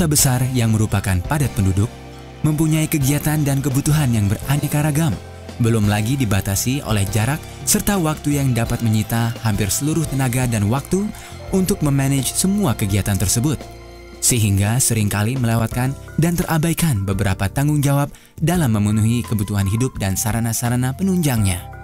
kota besar yang merupakan padat penduduk, mempunyai kegiatan dan kebutuhan yang beraneka ragam, belum lagi dibatasi oleh jarak serta waktu yang dapat menyita hampir seluruh tenaga dan waktu untuk memanage semua kegiatan tersebut, sehingga seringkali melewatkan dan terabaikan beberapa tanggung jawab dalam memenuhi kebutuhan hidup dan sarana-sarana penunjangnya.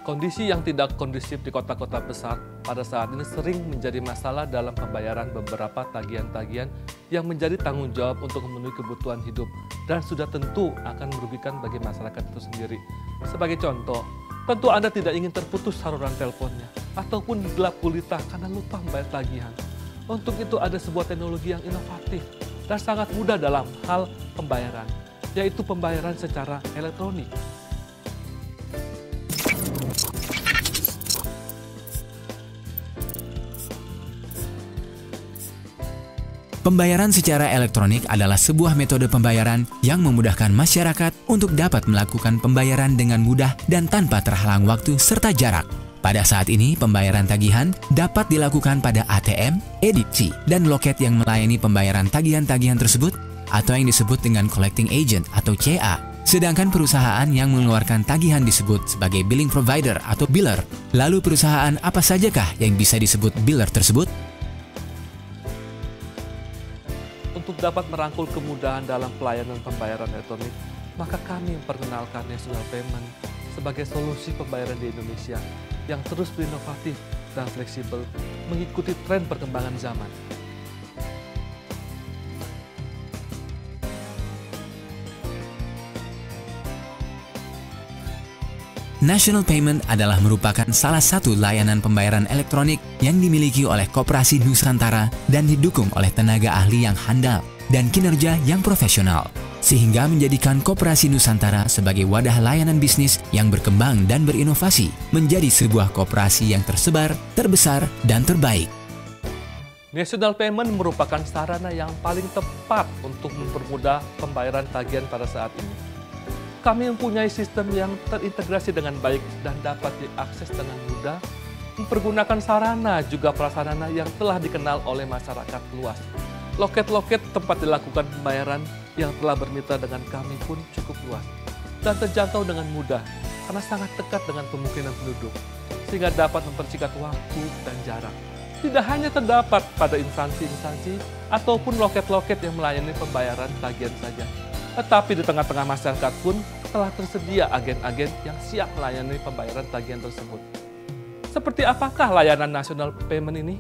Kondisi yang tidak kondusif di kota-kota besar pada saat ini sering menjadi masalah dalam pembayaran beberapa tagihan-tagihan yang menjadi tanggung jawab untuk memenuhi kebutuhan hidup dan sudah tentu akan merugikan bagi masyarakat itu sendiri. Sebagai contoh, tentu Anda tidak ingin terputus saluran teleponnya ataupun gelap gulita karena lupa membayar tagihan. Untuk itu ada sebuah teknologi yang inovatif dan sangat mudah dalam hal pembayaran, yaitu pembayaran secara elektronik. Pembayaran secara elektronik adalah sebuah metode pembayaran yang memudahkan masyarakat untuk dapat melakukan pembayaran dengan mudah dan tanpa terhalang waktu serta jarak. Pada saat ini, pembayaran tagihan dapat dilakukan pada ATM, EDC, dan loket yang melayani pembayaran tagihan-tagihan tersebut atau yang disebut dengan collecting agent atau CA. Sedangkan perusahaan yang mengeluarkan tagihan disebut sebagai billing provider atau biller. Lalu perusahaan apa sajakah yang bisa disebut biller tersebut? Untuk dapat merangkul kemudahan dalam pelayanan pembayaran elektronik, maka kami memperkenalkan National Payment sebagai solusi pembayaran di Indonesia yang terus berinovatif dan fleksibel mengikuti tren perkembangan zaman. National Payment adalah merupakan salah satu layanan pembayaran elektronik yang dimiliki oleh Koperasi Nusantara dan didukung oleh tenaga ahli yang handal dan kinerja yang profesional, sehingga menjadikan Koperasi Nusantara sebagai wadah layanan bisnis yang berkembang dan berinovasi menjadi sebuah koperasi yang tersebar, terbesar, dan terbaik. National Payment merupakan sarana yang paling tepat untuk mempermudah pembayaran tagihan pada saat ini. Kami mempunyai sistem yang terintegrasi dengan baik dan dapat diakses dengan mudah, mempergunakan sarana juga prasarana yang telah dikenal oleh masyarakat luas. Loket-loket tempat dilakukan pembayaran yang telah bermitra dengan kami pun cukup luas dan terjangkau dengan mudah karena sangat dekat dengan pemukiman penduduk, sehingga dapat mempersingkat waktu dan jarak. Tidak hanya terdapat pada instansi-instansi ataupun loket-loket yang melayani pembayaran tagihan saja, tetapi di tengah-tengah masyarakat pun telah tersedia agen-agen yang siap melayani pembayaran tagihan tersebut. Seperti apakah layanan National Payment ini?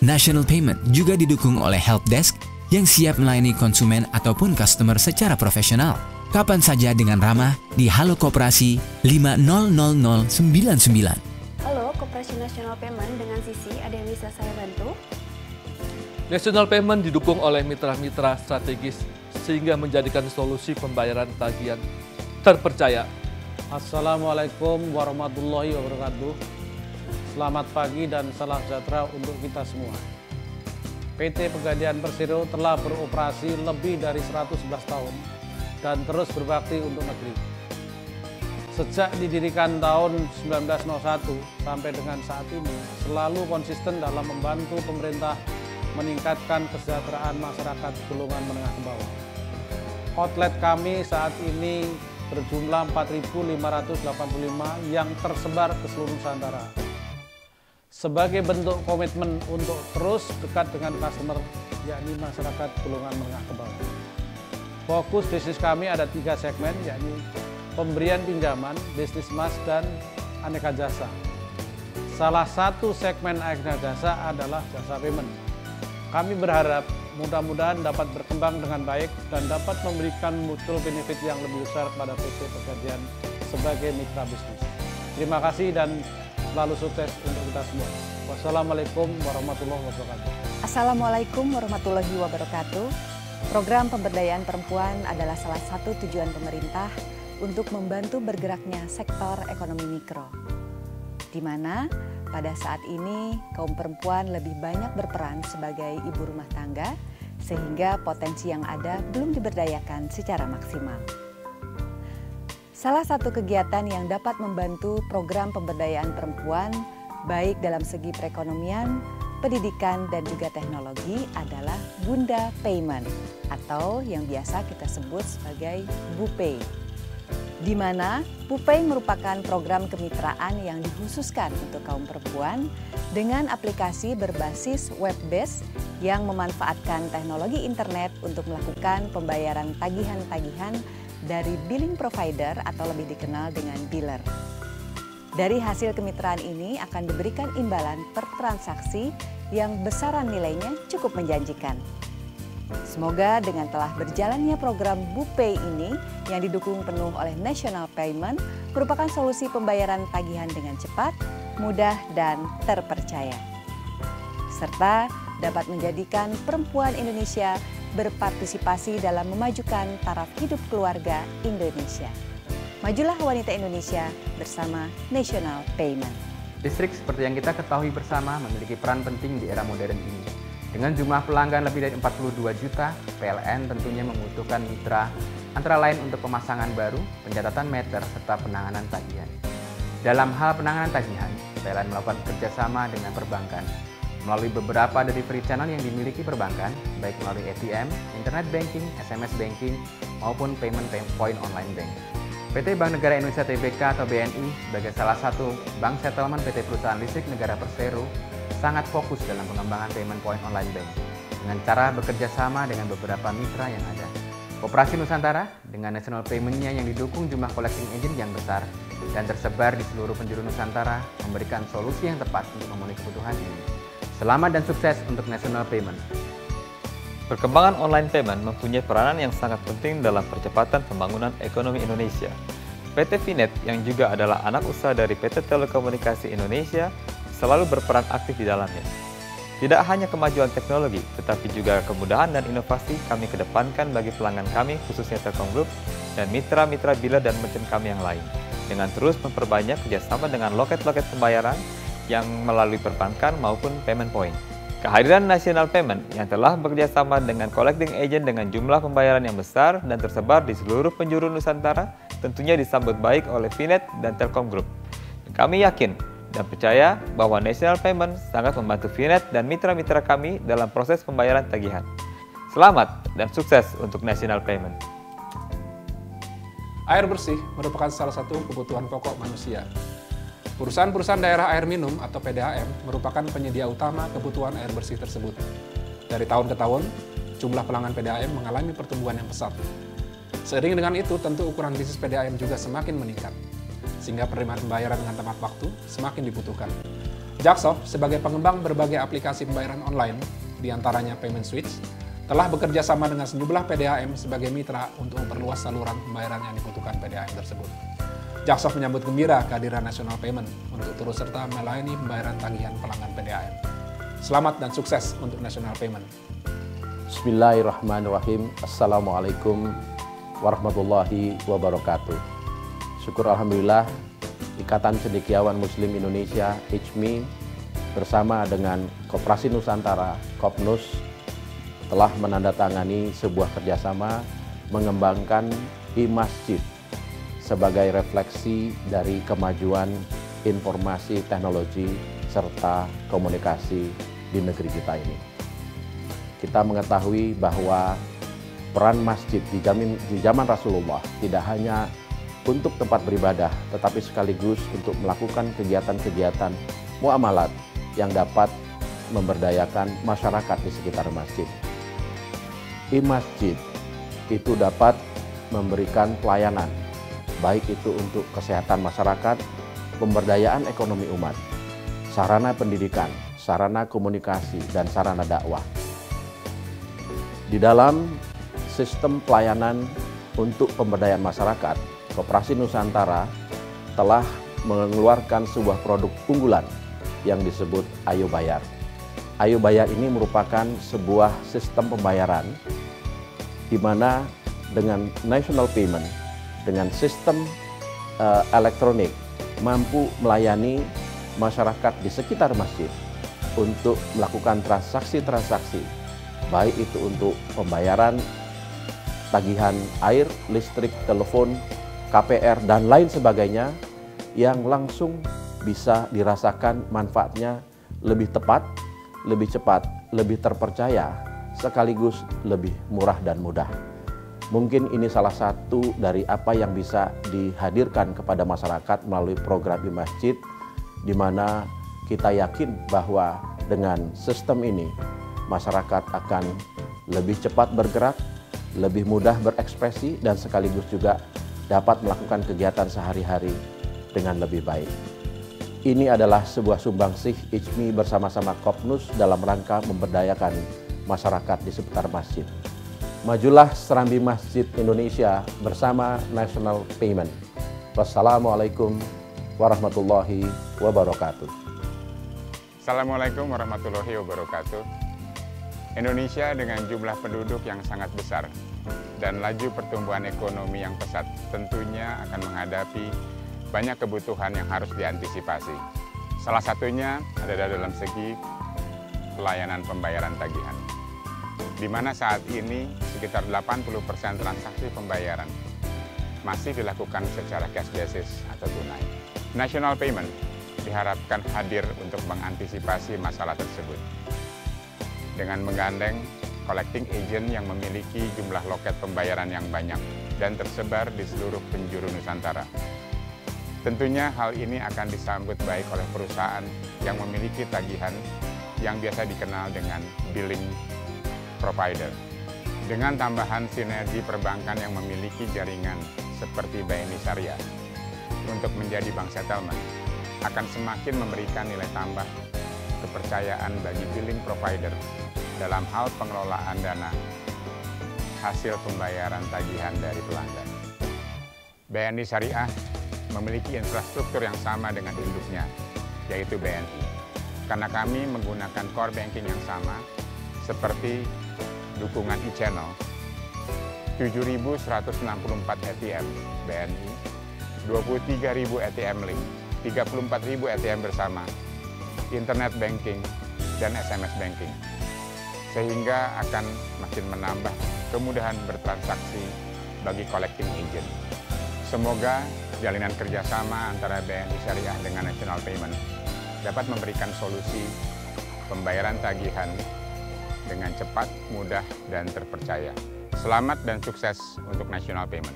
National Payment juga didukung oleh Help Desk yang siap melayani konsumen ataupun customer secara profesional, kapan saja dengan ramah di Halo Koperasi 500099. Halo, Koperasi National Payment dengan Sisi, ada yang bisa saya bantu? National Payment didukung oleh mitra-mitra strategis sehingga menjadikan solusi pembayaran tagihan terpercaya. Assalamualaikum warahmatullahi wabarakatuh. Selamat pagi dan salam sejahtera untuk kita semua. PT Pegadaian Persero telah beroperasi lebih dari 111 tahun dan terus berbakti untuk negeri. Sejak didirikan tahun 1901 sampai dengan saat ini, selalu konsisten dalam membantu pemerintah meningkatkan kesejahteraan masyarakat golongan menengah ke bawah. Outlet kami saat ini berjumlah 4.585 yang tersebar ke seluruh Nusantara. Sebagai bentuk komitmen untuk terus dekat dengan customer, yakni masyarakat golongan menengah ke bawah. Fokus bisnis kami ada 3 segmen, yakni pemberian pinjaman, bisnis emas, dan aneka jasa. Salah satu segmen aneka jasa adalah jasa payment. Kami berharap mudah-mudahan dapat berkembang dengan baik dan dapat memberikan mutual benefit yang lebih besar kepada PT Pegadaian sebagai mitra bisnis. Terima kasih dan selalu sukses untuk kita semua. Wassalamualaikum warahmatullahi wabarakatuh. Assalamualaikum warahmatullahi wabarakatuh. Program pemberdayaan perempuan adalah salah satu tujuan pemerintah untuk membantu bergeraknya sektor ekonomi mikro, di mana pada saat ini kaum perempuan lebih banyak berperan sebagai ibu rumah tangga, sehingga potensi yang ada belum diberdayakan secara maksimal. Salah satu kegiatan yang dapat membantu program pemberdayaan perempuan, baik dalam segi perekonomian, pendidikan, dan juga teknologi adalah Bunda Payment, atau yang biasa kita sebut sebagai BuPay. Di mana BuPay merupakan program kemitraan yang dikhususkan untuk kaum perempuan dengan aplikasi berbasis web-based yang memanfaatkan teknologi internet untuk melakukan pembayaran tagihan-tagihan dari billing provider atau lebih dikenal dengan dealer. Dari hasil kemitraan ini akan diberikan imbalan per transaksi yang besaran nilainya cukup menjanjikan. Semoga dengan telah berjalannya program BuPay ini yang didukung penuh oleh National Payment merupakan solusi pembayaran tagihan dengan cepat, mudah, dan terpercaya. Serta dapat menjadikan perempuan Indonesia berpartisipasi dalam memajukan taraf hidup keluarga Indonesia. Majulah wanita Indonesia bersama National Payment. Listrik seperti yang kita ketahui bersama memiliki peran penting di era modern ini. Dengan jumlah pelanggan lebih dari 42 juta, PLN tentunya membutuhkan mitra antara lain untuk pemasangan baru, pencatatan meter, serta penanganan tagihan. Dalam hal penanganan tagihan, PLN melakukan kerjasama dengan perbankan melalui beberapa delivery channel yang dimiliki perbankan, baik melalui ATM, internet banking, SMS banking, maupun payment point online bank. PT Bank Negara Indonesia Tbk atau BNI sebagai salah satu bank settlement PT Perusahaan Listrik Negara Persero sangat fokus dalam pengembangan payment point online bank dengan cara bekerja sama dengan beberapa mitra yang ada. Koperasi Nusantara dengan National Payment-nya yang didukung jumlah collecting agent yang besar dan tersebar di seluruh penjuru Nusantara memberikan solusi yang tepat untuk memenuhi kebutuhan ini. Selamat dan sukses untuk National Payment. Perkembangan online payment mempunyai peranan yang sangat penting dalam percepatan pembangunan ekonomi Indonesia. PT Finet yang juga adalah anak usaha dari PT Telekomunikasi Indonesia selalu berperan aktif di dalamnya. Tidak hanya kemajuan teknologi, tetapi juga kemudahan dan inovasi kami kedepankan bagi pelanggan kami khususnya Telkom Group dan mitra-mitra dealer dan merchant kami yang lain. Dengan terus memperbanyak kerjasama dengan loket-loket pembayaran yang melalui perbankan maupun payment point. Kehadiran National Payment yang telah bekerjasama dengan collecting agent dengan jumlah pembayaran yang besar dan tersebar di seluruh penjuru Nusantara tentunya disambut baik oleh Finet dan Telkom Group. Kami yakin dan percaya bahwa National Payment sangat membantu Finet dan mitra-mitra kami dalam proses pembayaran tagihan. Selamat dan sukses untuk National Payment. Air bersih merupakan salah satu kebutuhan pokok manusia. Perusahaan-perusahaan daerah air minum atau PDAM merupakan penyedia utama kebutuhan air bersih tersebut. Dari tahun ke tahun, jumlah pelanggan PDAM mengalami pertumbuhan yang pesat. Seiring dengan itu, tentu ukuran bisnis PDAM juga semakin meningkat, sehingga penerimaan pembayaran dengan tepat waktu semakin dibutuhkan. Jaksoft sebagai pengembang berbagai aplikasi pembayaran online, diantaranya Payment Switch, telah bekerja sama dengan sejumlah PDAM sebagai mitra untuk memperluas saluran pembayaran yang dibutuhkan PDAM tersebut. Jaksoft menyambut gembira kehadiran National Payment untuk turut serta melayani pembayaran tagihan pelanggan PDAM. Selamat dan sukses untuk National Payment. Bismillahirrahmanirrahim. Assalamualaikum warahmatullahi wabarakatuh. Syukur Alhamdulillah, Ikatan Cendekiawan Muslim Indonesia (ICMI) bersama dengan Koperasi Nusantara (Kopnus) telah menandatangani sebuah kerjasama mengembangkan e-masjid sebagai refleksi dari kemajuan informasi, teknologi, serta komunikasi di negeri kita ini. Kita mengetahui bahwa peran masjid di zaman Rasulullah tidak hanya untuk tempat beribadah, tetapi sekaligus untuk melakukan kegiatan-kegiatan muamalat yang dapat memberdayakan masyarakat di sekitar masjid. E-masjid itu dapat memberikan pelayanan, baik itu untuk kesehatan masyarakat, pemberdayaan ekonomi umat, sarana pendidikan, sarana komunikasi, dan sarana dakwah. Di dalam sistem pelayanan untuk pemberdayaan masyarakat, Koperasi Nusantara telah mengeluarkan sebuah produk unggulan yang disebut Ayo Bayar. Ayo Bayar ini merupakan sebuah sistem pembayaran di mana dengan national payment, dengan sistem elektronik mampu melayani masyarakat di sekitar masjid untuk melakukan transaksi-transaksi, baik itu untuk pembayaran tagihan air, listrik, telepon, KPR, dan lain sebagainya yang langsung bisa dirasakan manfaatnya lebih tepat, lebih cepat, lebih terpercaya, sekaligus lebih murah dan mudah. Mungkin ini salah satu dari apa yang bisa dihadirkan kepada masyarakat melalui program e-masjid, di mana kita yakin bahwa dengan sistem ini masyarakat akan lebih cepat bergerak, lebih mudah berekspresi, dan sekaligus juga dapat melakukan kegiatan sehari-hari dengan lebih baik. Ini adalah sebuah sumbangsih ICMI bersama-sama Kopnus dalam rangka memberdayakan masyarakat di sekitar masjid. Majulah serambi Masjid Indonesia bersama National Payment. Wassalamualaikum warahmatullahi wabarakatuh. Assalamualaikum warahmatullahi wabarakatuh. Indonesia dengan jumlah penduduk yang sangat besar dan laju pertumbuhan ekonomi yang pesat tentunya akan menghadapi banyak kebutuhan yang harus diantisipasi. Salah satunya adalah dalam segi pelayanan pembayaran tagihan, di mana saat ini sekitar 80% transaksi pembayaran masih dilakukan secara cash basis atau tunai. National Payment diharapkan hadir untuk mengantisipasi masalah tersebut dengan menggandeng collecting agent yang memiliki jumlah loket pembayaran yang banyak dan tersebar di seluruh penjuru Nusantara. Tentunya hal ini akan disambut baik oleh perusahaan yang memiliki tagihan yang biasa dikenal dengan billing provider. Dengan tambahan sinergi perbankan yang memiliki jaringan seperti BNI Syariah untuk menjadi bank settlement akan semakin memberikan nilai tambah kepercayaan bagi billing provider dalam hal pengelolaan dana hasil pembayaran tagihan dari pelanggan. BNI Syariah memiliki infrastruktur yang sama dengan induknya, yaitu BNI. Karena kami menggunakan core banking yang sama, seperti dukungan e-channel, 7.164 ATM BNI, 23.000 ATM Link, 34.000 ATM bersama, internet banking, dan SMS banking. Sehingga akan makin menambah kemudahan bertransaksi bagi collecting agent. Semoga jalinan kerjasama antara BNI Syariah dengan National Payment dapat memberikan solusi pembayaran tagihan dengan cepat, mudah, dan terpercaya. Selamat dan sukses untuk National Payment.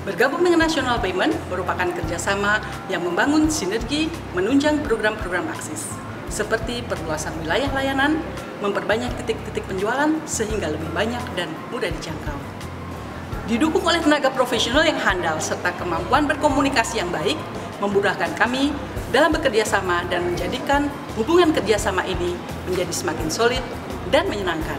Bergabung dengan National Payment merupakan kerjasama yang membangun sinergi menunjang program-program AXIS, seperti perluasan wilayah layanan, memperbanyak titik-titik penjualan sehingga lebih banyak dan mudah dijangkau. Didukung oleh tenaga profesional yang handal serta kemampuan berkomunikasi yang baik, memudahkan kami dalam bekerja sama dan menjadikan hubungan kerjasama ini menjadi semakin solid dan menyenangkan.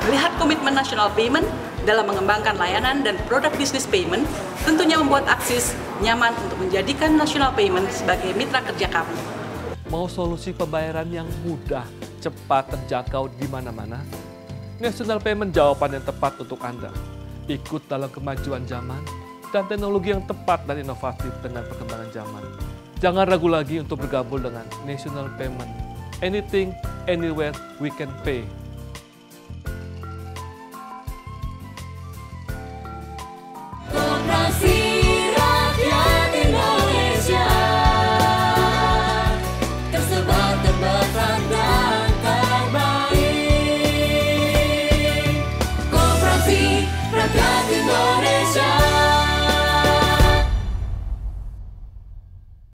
Melihat komitmen National Payment dalam mengembangkan layanan dan produk bisnis payment, tentunya membuat AXIS nyaman untuk menjadikan National Payment sebagai mitra kerja kami. Mau solusi pembayaran yang mudah, cepat, terjangkau di mana-mana? National Payment jawaban yang tepat untuk Anda. Ikut dalam kemajuan zaman dan teknologi yang tepat dan inovatif dengan perkembangan zaman. Jangan ragu lagi untuk bergabung dengan National Payment. Anything, anywhere, we can pay.